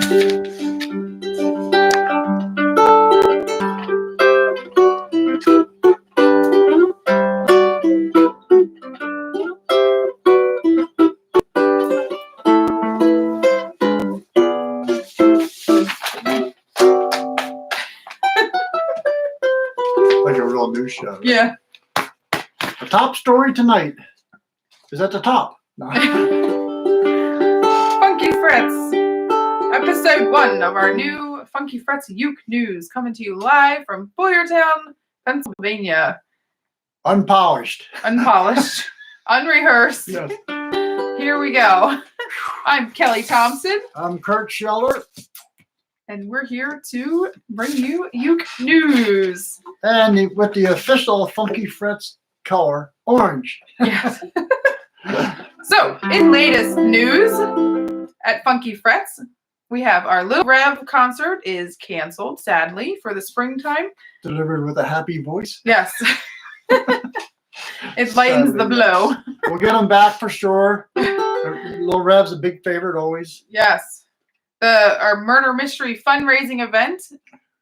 Like a real news show. Yeah. The top story tonight is at the top. Funky Frets. Episode 1 of our new Funky Frets Uke News, coming to you live from Boyertown, Pennsylvania. Unpolished. Unpolished. Unrehearsed. Yes. Here we go. I'm Kelly Thompson. I'm Curt Scheller. And we're here to bring you Uke News. And with the official Funky Frets color, orange. Yes. So, in latest news at Funky Frets, we have our Little Rev concert is canceled, sadly, for the springtime. Delivered with a happy voice. Yes. It lightens the blow. We'll get them back for sure. Little Rev's a big favorite always. Yes. Our murder mystery fundraising event,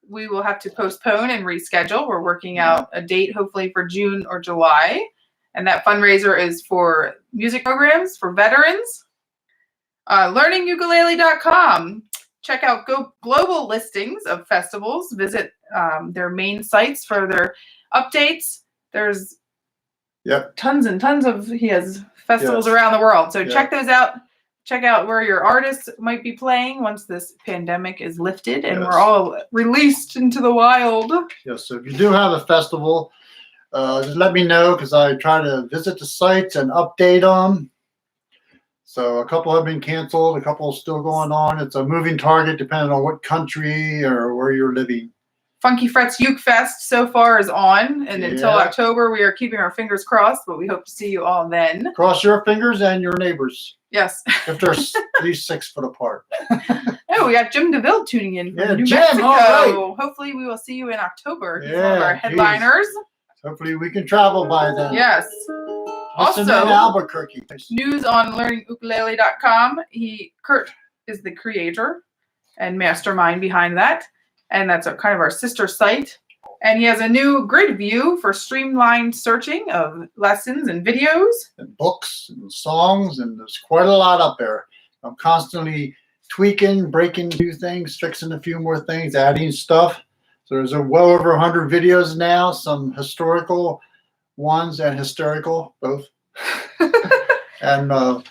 we will have to postpone and reschedule. We're working out a date, hopefully for June or July. And that fundraiser is for music programs for veterans. LearningUkulele.com. Check out global listings of festivals. Visit their main sites for their updates. There's tons and tons of festivals around the world. So check those out. Check out where your artists might be playing once this pandemic is lifted and we're all released into the wild. Yes, so if you do have a festival, just let me know because I try to visit the sites and update them. So a couple have been canceled, a couple still going on. It's a moving target depending on what country or where you're living. Funky Frets Uke Fest so far is on, and until October we are keeping our fingers crossed, but we hope to see you all then. Cross your fingers and your neighbors. Yes. If they're at least 6 foot apart. Oh, we got Jim DeVille tuning in from New Jim, Mexico. right. Hopefully we will see you in October. He's one of our headliners. Hopefully we can travel by then. Yes. Also, in Albuquerque. News on learningukulele.com. Curt is the creator and mastermind behind that. And that's kind of our sister site. And he has a new grid view for streamlined searching of lessons and videos. And books and songs, and there's quite a lot up there. I'm constantly tweaking, breaking new things, fixing a few more things, adding stuff. So there's well over 100 videos now, some historical ones and hysterical, both. And I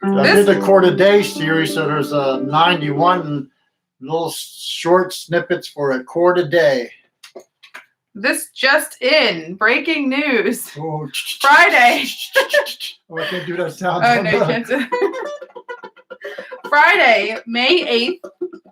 did the Chord a Day series, so there's 91 little short snippets for a chord a day. This just in, breaking news. Oh. Friday. Oh, I can't do that sound. Oh, no, you can't do Friday, May 8th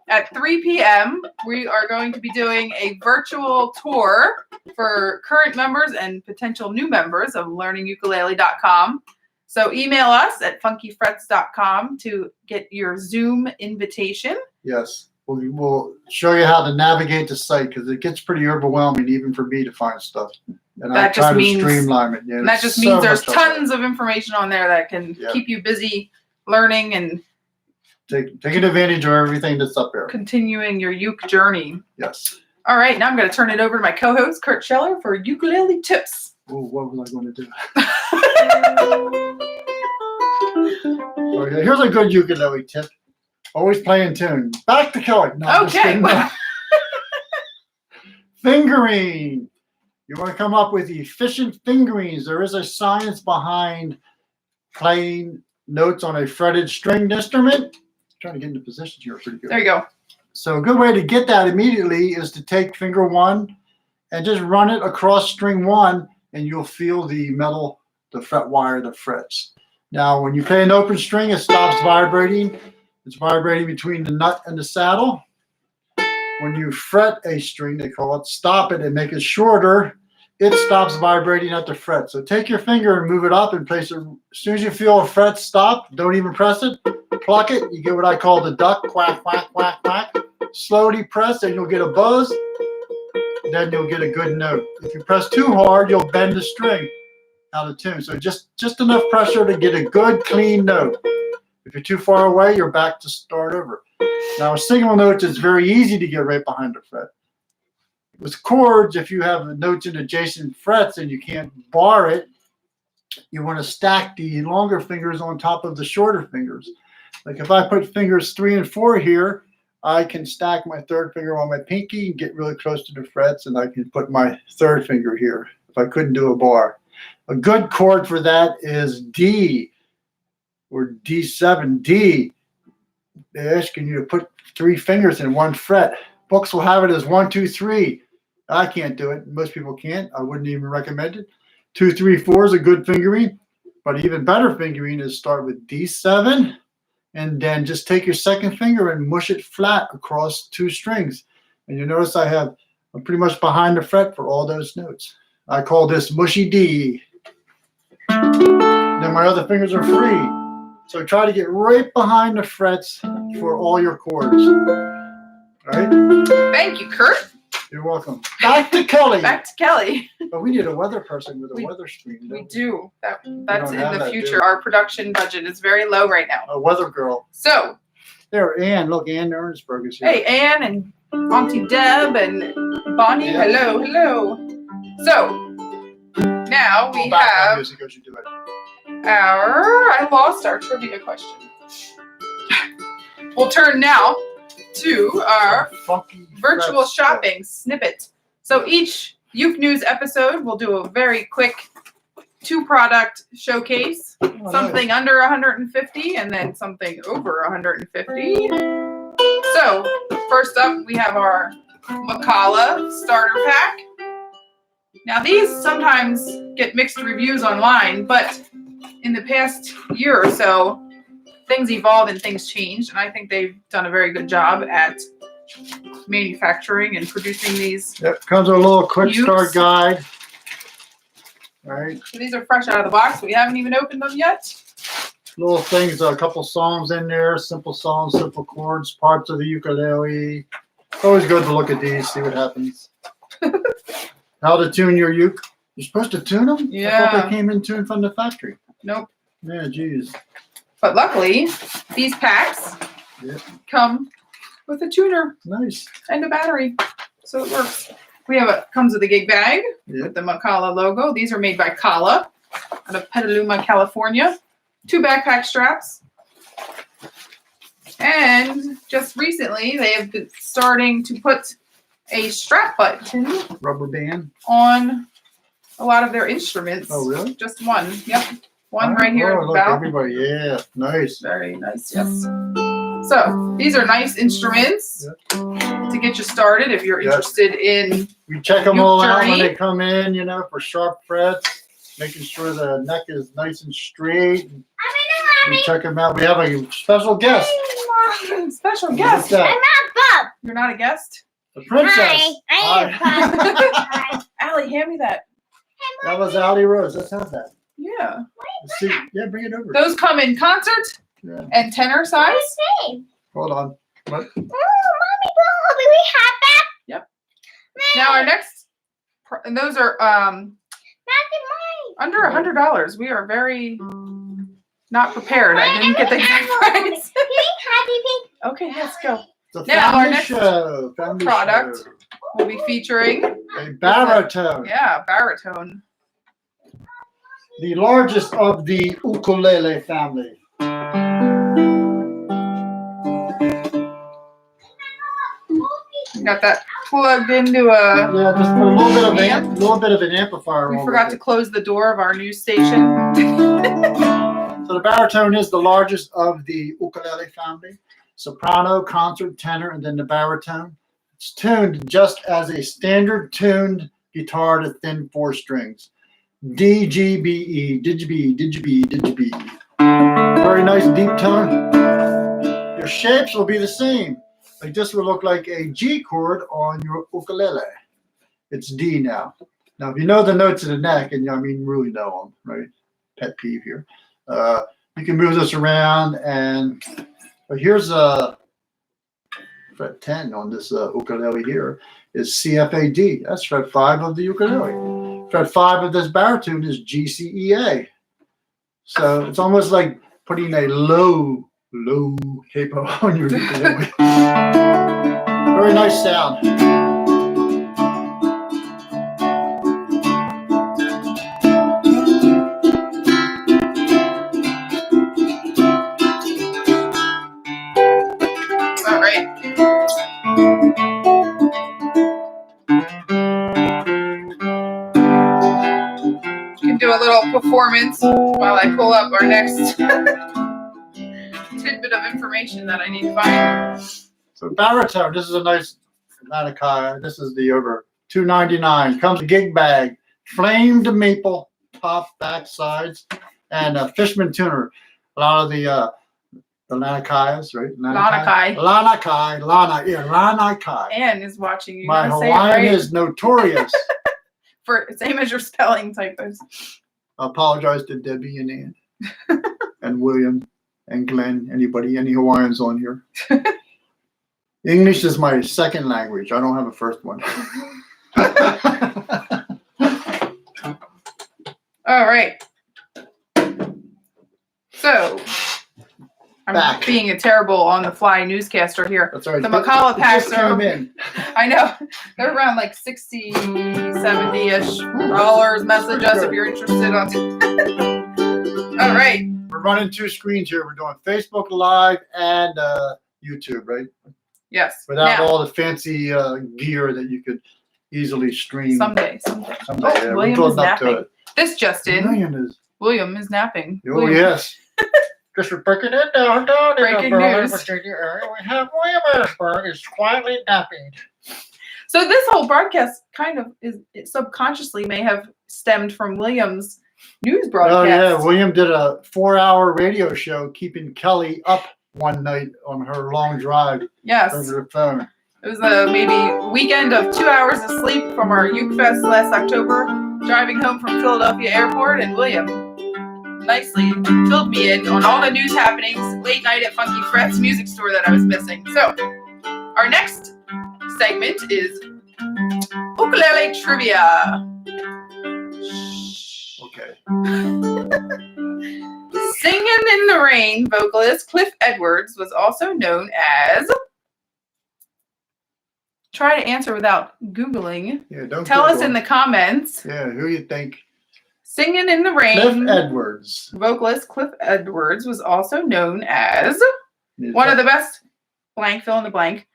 at 3 p.m., we are going to be doing a virtual tour for current members and potential new members of learningukulele.com. So email us at funkyfrets.com to get your Zoom invitation. Yes. We'll show you how to navigate the site because it gets pretty overwhelming even for me to find stuff. And I try to streamline it. And that just means there's tons of information on there that can keep you busy learning and taking advantage of everything that's up there. Continuing your uke journey. Yes. All right, now I'm going to turn it over to my co-host, Curt Scheller, for ukulele tips. Oh, what was I going to do? Okay, here's a good ukulele tip. Always play in tune. Back to Kelly. No, okay. Fingering. You want to come up with efficient fingerings. There is a science behind playing notes on a fretted stringed instrument. I'm trying to get into position here pretty good. There you go. So a good way to get that immediately is to take finger 1 and just run it across string 1, and you'll feel the metal, the fret wire that frets. Now, when you play an open string, it stops vibrating. It's vibrating between the nut and the saddle. When you fret a string, they call it, stop it and make it shorter, it stops vibrating at the fret. So take your finger and move it up and place it. As soon as you feel a fret stop, don't even press it. Pluck it. You get what I call the duck, quack, quack, quack, quack. Slowly press and you'll get a buzz. Then you'll get a good note. If you press too hard, you'll bend the string out of tune. So just enough pressure to get a good, clean note. If you're too far away, you're back to start over. Now, with single notes, it's very easy to get right behind the fret. With chords, if you have notes in adjacent frets and you can't bar it, you want to stack the longer fingers on top of the shorter fingers. Like if I put fingers 3 and 4 here, I can stack my third finger on my pinky and get really close to the frets, and I can put my third finger here if I couldn't do a bar. A good chord for that is D or D7. D, they're asking you to put 3 fingers in 1 fret. Books will have it as 1, 2, 3. I can't do it. Most people can't. I wouldn't even recommend it. 2, 3, 4 is a good fingering, but even better fingering is start with D7 and then just take your second finger and mush it flat across 2 strings. And you notice I'm pretty much behind the fret for all those notes. I call this mushy D. Then my other fingers are free. So try to get right behind the frets for all your chords. All right? Thank you, Curt. You're welcome. Back to Kelly. Back to Kelly. But we need a weather person with a weather screen. We do. That's in the future. Dude. Our production budget is very low right now. A weather girl. So. There, Ann. Look, Ann Ernstberg is here. Hey, Ann and Auntie Deb and Bonnie. Yeah. Hello, hello. So, now we have I lost our trivia question. We'll turn now to our virtual shopping snippet. So each Uke News episode, we'll do a very quick 2-product showcase. Something under 150 and then something over 150. So first up, we have our Makala starter pack. Now these sometimes get mixed reviews online, but in the past year or so, things evolve and things change, and I think they've done a very good job at manufacturing and producing these. Yep, comes with a little quick start guide. All right. So these are fresh out of the box. We haven't even opened them yet. Little things, a couple songs in there, simple songs, simple chords, parts of the ukulele. Always good to look at these, see what happens. How to tune your uke. You're supposed to tune them? Yeah. I thought they came in tuned from the factory. Nope. Yeah, geez. But luckily, these packs come with a tuner. Nice. And a battery. So it works. We have comes with a gig bag with the Makala logo. These are made by Kala out of Petaluma, California. 2 backpack straps. And just recently, they have been starting to put a strap button rubber band on a lot of their instruments. Oh, really? Just one. Yep. One right here. Oh, look, everybody. Yeah, nice. Very nice. Yes. So these are nice instruments to get you started if you're interested in. We check them all out when they come in, you know, for sharp frets, making sure the neck is nice and straight. We check them out. We have a special guest. Special guest. I'm not Bob. You're not a guest? The princess. Hi. Allie, hand me that. That was Allie Rose. Let's have that. Yeah. Let's see. Yeah, bring it over. Those come in concert and tenor size. Hold on. What? Oh, Mommy, Bob, we have that? Yep. Now our next, and those are under $100. We are very not prepared. I didn't get the price. Okay, let's go. Now our next product will be featuring a baritone. Yeah, baritone. The largest of the ukulele family. Got that plugged into a just put a little bit of an amplifier. We forgot to close the door of our news station. So the baritone is the largest of the ukulele family. Soprano, concert, tenor, and then the baritone. It's tuned just as a standard tuned guitar to thin 4 strings. D, G, B, E, digib, digib, digib. Very nice deep tone. Your shapes will be the same. Like this will look like a G chord on your ukulele. It's D now. Now, if you know the notes of the neck, and I mean really know them, right? Pet peeve here. You can move this around, and here's a fret 10 on this ukulele here is CFAD. That's fret 5 of the ukulele. Fret 5 of this baritone is GCEA. So it's almost like putting a low low capo on your ukulele. Very nice sound. All right. You can do a little performance while I pull up our next tidbit of information that I need to find. So Baritone, this is a nice Makala. This is the over $2.99. Comes a gig bag, flamed maple top, back, sides, and a Fishman tuner. A lot of the Lanakais, right? Lanakai. Lanakai. Anne is watching you. My You gotta say it Hawaiian right. is notorious. For same as your spelling typos. I apologize to Debbie and Ann and William and Glenn. Anybody, any Hawaiians on here? English is my second language. I don't have a first one. All right. So I'm Back. being a terrible on the fly newscaster here. That's all right. The Makala packs Just came are, in. I know, they're around like $60, $70-ish. Message us if you're interested on. All right. We're running two screens here. We're doing Facebook Live and YouTube, right? Yes. Without Now, all the fancy gear that you could easily stream. someday. Someday, Oh, yeah, we're William building is up to napping. it. This just in. William is napping. Oh, William. yes. Just breaking it down Breaking in the Berlin, news. Virginia area. We have William Ashburn is quietly napping. So this whole broadcast kind of it subconsciously may have stemmed from William's news broadcast. Oh, yeah. William did a 4-hour radio show keeping Kelly up one night on her long drive Yes. over the phone. It was a maybe weekend of 2 hours of sleep from our Uke Fest last October, driving home from Philadelphia Airport, and William nicely filled me in on all the news happenings late night at Funky Fred's music store that I was missing. So, our next segment is Ukulele Trivia. Okay. Singin' in the Rain vocalist Cliff Edwards was also known as... Try to answer without Googling. Yeah, don't Tell us Google. in the comments. Yeah, who you think? Singin' in the Rain. Cliff Edwards. Vocalist Cliff Edwards was also known as one of the best blank, fill in the blank.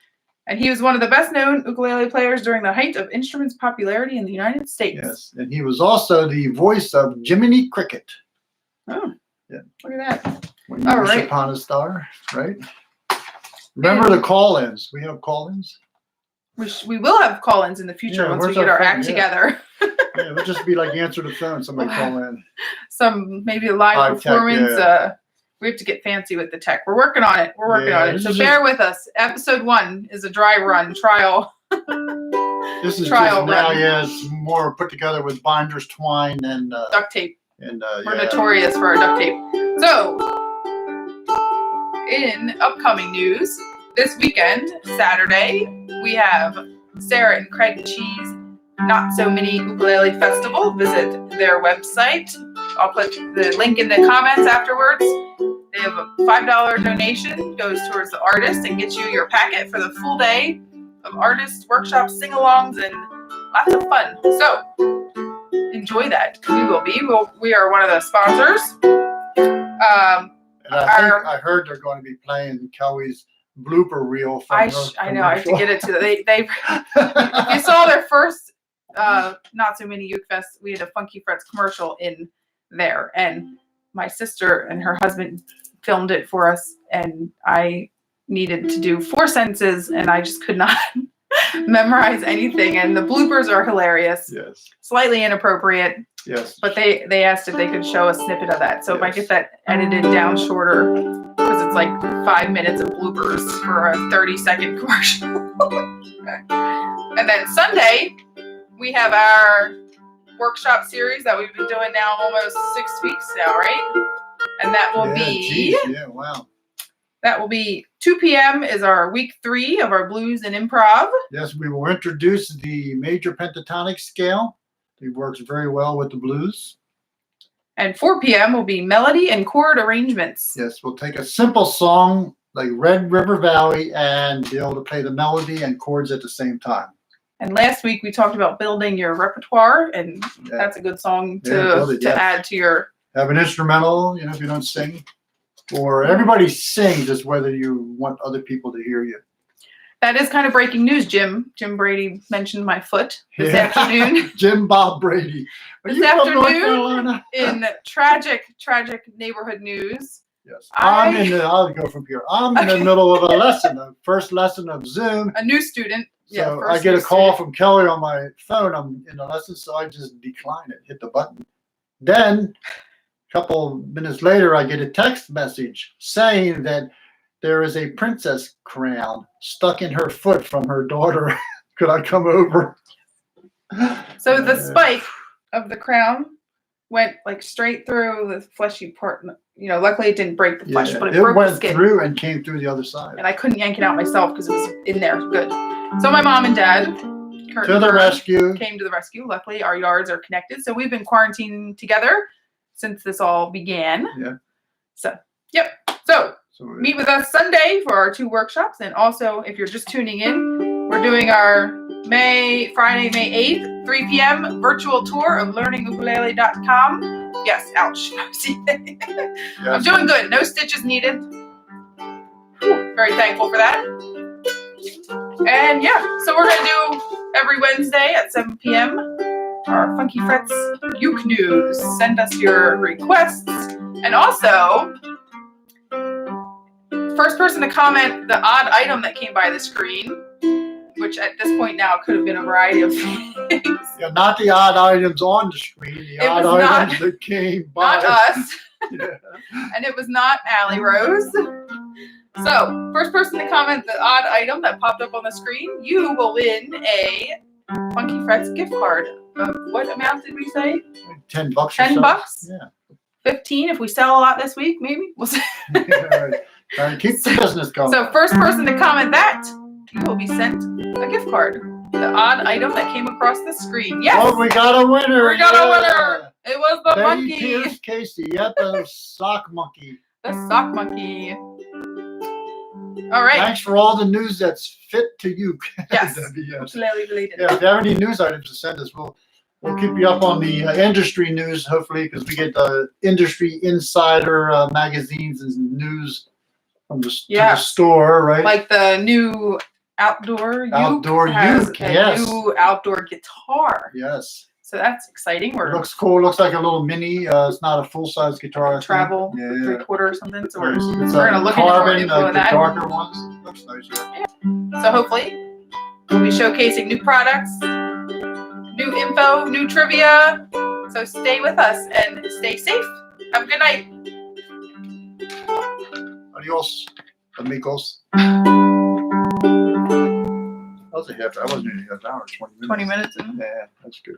And he was one of the best known ukulele players during the height of instrument's popularity in the United States. Yes, and he was also the voice of Jiminy Cricket. Oh, Yeah. Look at that. When you All wish right. upon a star, right? Remember the call-ins. We have call-ins. We will have call-ins in the future Yeah, once we where's get our our phone? act Yeah. together. Yeah, it'll just be like answer the phone. Somebody call in. Some maybe a live Live tech, performance. yeah. We have to get fancy with the tech. We're working on it. Yeah, So this is bear with us. Episode 1 is a dry run trial. This is Trial just now, run. yeah, it's more put together with binders, twine, and Duct tape. We're yeah. notorious for our duct tape. So, in upcoming news, this weekend, Saturday, we have Sarah and Craig Cheese Not So Mini Ukulele Festival. Visit their website. I'll put the link in the comments afterwards. They have a $5 donation, goes towards the artist and gets you your packet for the full day of artist workshops, sing-alongs, and lots of fun. So, enjoy that. We will be. We are one of the sponsors. And I heard they're going to be playing Kelly's blooper reel. From I her know. I have to commercial. get it to them. They if you saw their first Not So Mini Uke Fest, we had a Funky Frets commercial in there, and my sister and her husband filmed it for us, and I needed to do 4 sentences, and I just could not memorize anything, and the bloopers are hilarious. Yes. Slightly inappropriate, Yes. but they asked if they could show a snippet of that. So if I Yes. get that edited down shorter, because it's like 5 minutes of bloopers for a 30-second commercial. And then Sunday, we have our workshop series that we've been doing now almost 6 weeks now, right? And that will be wow. that will be 2 p.m. is our week 3 of our blues and improv. Yes, we will introduce the major pentatonic scale. It works very well with the blues. And 4 p.m. will be melody and chord arrangements. Yes, we'll take a simple song like Red River Valley and be able to play the melody and chords at the same time. And last week we talked about building your repertoire, and that's a good song to add to your. Have an instrumental, if you don't sing. Or everybody sings, just whether you want other people to hear you. That is kind of breaking news, Jim. Jim Brady mentioned my foot this afternoon. Jim Bob Brady. This afternoon in tragic neighborhood news. Yes. I'll go from here. I'm in the middle of a lesson, the first lesson of Zoom. A new student. So I get a call from Kelly on my phone. I'm in the lesson, so I just decline it, hit the button. Then a couple minutes later, I get a text message saying that there is a princess crown stuck in her foot from her daughter. Could I come over? So the spike of the crown went like straight through the fleshy part. Luckily it didn't break the flesh, but it broke the skin. It went through and came through the other side. And I couldn't yank it out myself because it was in there. Good. So my mom and dad, Curt to the rescue, came to the rescue. Luckily, our yards are connected, so we've been quarantining together since this all began. Yeah. So, yep. So meet with us Sunday for our 2 workshops, and also if you're just tuning in, we're doing our Friday, May 8th, 3 p.m. virtual tour of learningukulele.com. Yes, ouch. I'm doing good. No stitches needed. Whew, very thankful for that. And so we're going to do every Wednesday at 7 p.m. our Funky Frets Uke News. Send us your requests. And also, first person to comment the odd item that came by the screen, which at this point now could have been a variety of things. Yeah, not the odd items on the screen, the odd items that came by. Not us. And it was not Allie Rose. So, first person to comment the odd item that popped up on the screen, you will win a Funky Frets gift card. What amount did we say? $10. $10? Yeah. 15 if we sell a lot this week, maybe. We'll see. Trying to keep the business going. So, first person to comment that, you will be sent a gift card. The odd item that came across the screen. Yes. Oh, we got a winner. We got a winner. It was the monkey. Pierce Casey. Yep, the sock monkey. The sock monkey. All right. Thanks for all the news that's fit to you. Yes. Ukulele related. Yeah, if you have any news items to send us, we'll keep you up on the industry news, hopefully, because we get the industry insider magazines and news from the store, right? Like the new outdoor uke has a new outdoor guitar. Yes. So that's exciting. It looks cool. Looks like a little mini. It's not a full-size guitar. Travel, 3/4 or something. So we're going to look into more info on that. The darker ones. Looks nice. Yeah. So hopefully we'll be showcasing new products, new info, new trivia. So stay with us and stay safe. Have a good night. Adios, amigos. That was a half. I wasn't even a half hour. 20 minutes. 20 minutes. Yeah, that's good.